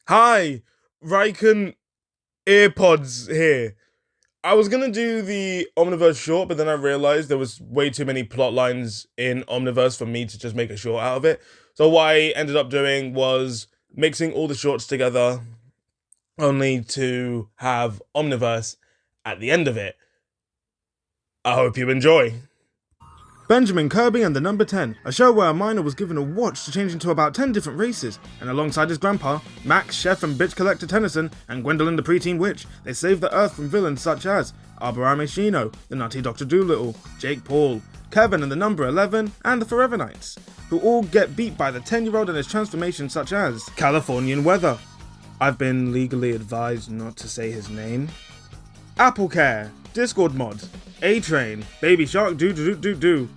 Hi, Raikan earpods here. I was gonna do the Omniverse short, but then I realized there was way too many plot lines in Omniverse for me to just make a short out of it. So what I ended up doing was mixing all the shorts together, only to have Omniverse at the end of it. I hope you enjoy. Benjamin Kirby and the Number 10, a show where a miner was given a watch to change into about 10 different races, and alongside his grandpa, Max, chef and bitch collector Tennyson, and Gwendolyn the preteen witch, they saved the Earth from villains such as Aberame Shino, the nutty Dr. Doolittle, Jake Paul, Kevin and the Number 11, and the Forever Knights, who all get beat by the 10-year-old and his transformations such as Californian Weather. I've been legally advised not to say his name. Apple Care, Discord Mod, A-Train, Baby Shark Doo Doo Doo Doo,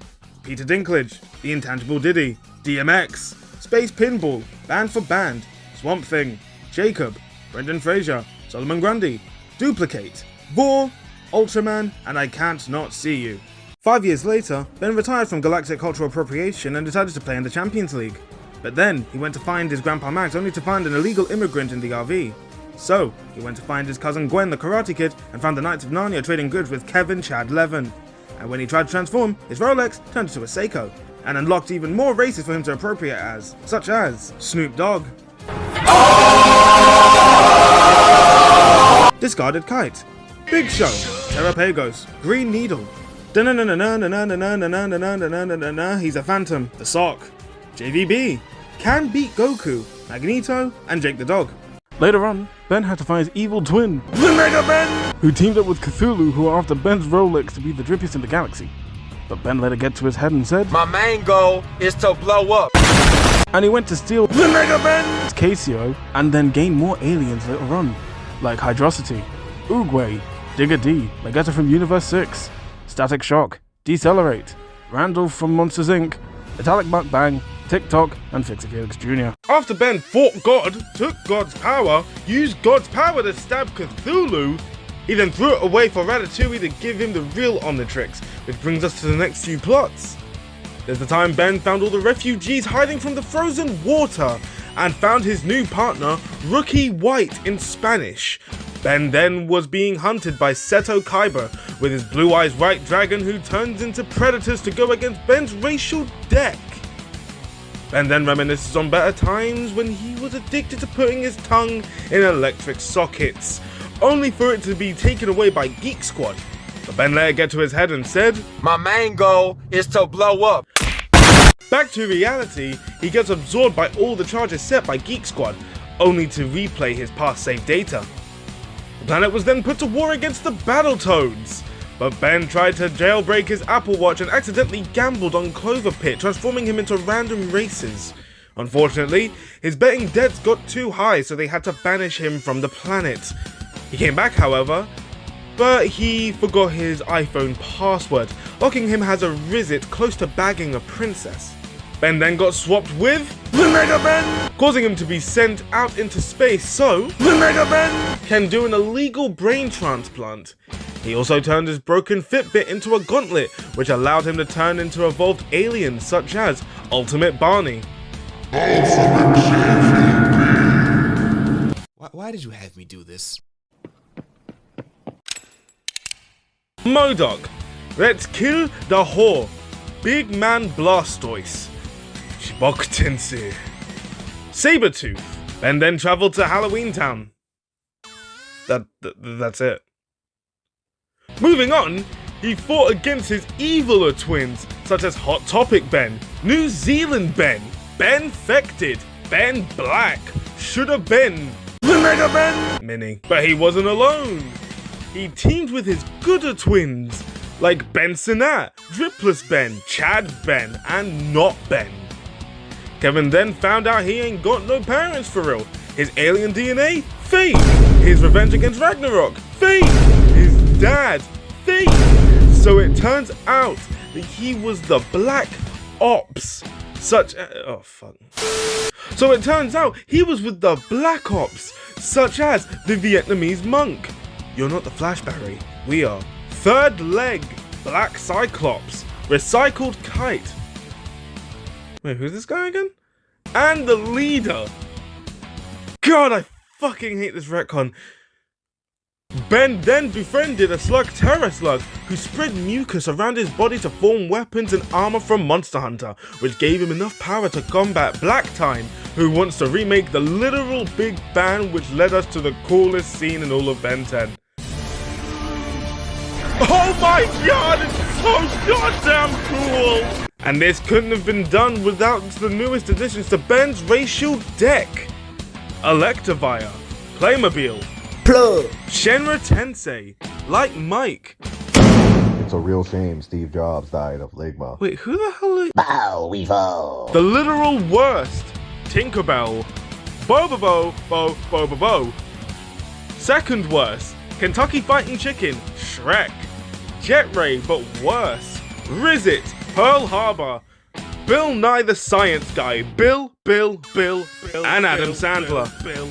Peter Dinklage, The Intangible Diddy, DMX, Space Pinball, Band for Band, Swamp Thing, Jacob, Brendan Fraser, Solomon Grundy, Duplicate, Vor, Ultraman, and I Can't Not See You. 5 years later, Ben retired from galactic cultural appropriation and decided to play in the Champions League. But then, he went to find his grandpa Max only to find an illegal immigrant in the RV. So, he went to find his cousin Gwen the Karate Kid and found the Knights of Narnia trading goods with Kevin Chad Levin. And when he tried to transform, his Rolex turned into a Seiko, and unlocked even more races for him to appropriate as, such as Snoop Dogg. Discarded Kite, Big Show, Terrapagos, Green Needle, he's a Phantom, The Sock, JVB, Can Beat Goku, Magneto, and Jake the Dog. Later on, Ben had to find his evil twin, the Mega Ben, who teamed up with Cthulhu, who are after Ben's Rolex to be the drippiest in the galaxy. But Ben let it get to his head and said, "My main goal is to blow up." And he went to steal the Mega Ben's Casio, and then gain more aliens later on, like Hydrocity, Oogway, Digger D, Legato from Universe 6, Static Shock, Decelerate, Randall from Monsters Inc., Metallic Buck Bang, TikTok, and Fixie Felix Jr. After Ben fought God, took God's power, used God's power to stab Cthulhu, he then threw it away for Ratatouille to give him the real Omnitrix, which brings us to the next few plots. There's the time Ben found all the refugees hiding from the frozen water, and found his new partner, Rookie White in Spanish. Ben then was being hunted by Seto Kaiba, with his blue eyes white dragon who turns into predators to go against Ben's racial deck. Ben then reminisces on better times when he was addicted to putting his tongue in electric sockets, only for it to be taken away by Geek Squad. But Ben let it get to his head and said, "My main goal is to blow up." Back to reality, he gets absorbed by all the charges set by Geek Squad, only to replay his past saved data. The planet was then put to war against the Battletoads, but Ben tried to jailbreak his Apple Watch and accidentally gambled on Clover Pit, transforming him into random races. Unfortunately, his betting debts got too high, so they had to banish him from the planet. He came back, however, but he forgot his iPhone password, locking him as a Rizit close to bagging a princess. Ben then got swapped with the Mega Ben, causing him to be sent out into space so the Mega Ben can do an illegal brain transplant. He also turned his broken Fitbit into a gauntlet, which allowed him to turn into evolved aliens such as Ultimate Barney. Why did you have me do this? MODOK, let's kill the whore, Big Man Blastoise, Shibok Tensei, Sabretooth, and then traveled to Halloween Town. That's it. Moving on, he fought against his eviler twins, such as Hot Topic Ben, New Zealand Ben, Ben Fected, Ben Black, Shoulda Been, the Mega Ben Mini. But he wasn't alone. He teamed with his gooder twins, like Ben Sinat, Dripless Ben, Chad Ben, and Not Ben. Kevin then found out he ain't got no parents for real. His alien DNA? Fake. His revenge against Ragnarok? Fake. His dad? Fake. So it turns out that he was the Black Ops, oh fuck. So it turns out he was with the Black Ops, such as the Vietnamese monk. You're not the Flash, Barry. We are. Third Leg, Black Cyclops, Recycled Kite. Wait, who's this guy again? And the leader. God, I fucking hate this retcon. Ben then befriended a slug terror slug who spread mucus around his body to form weapons and armor from Monster Hunter, which gave him enough power to combat Black Time, who wants to remake the literal Big Bang, which led us to the coolest scene in all of Ben 10. Oh my god, it's so goddamn cool! And this couldn't have been done without the newest additions to Ben's racial deck. Electivire, Playmobil, Plug. Shenra Tensei, like Mike. It's a real shame Steve Jobs died of Ligma. Wait, who the hell is... Bow Weevil. The literal worst. Tinkerbell, Bobobo, Bobobo. Second worst. Kentucky Fighting Chicken, Shrek. Jet Ray, but worse. Rizit, Pearl Harbor. Bill Nye the Science Guy, Bill, and Adam Sandler. Bill.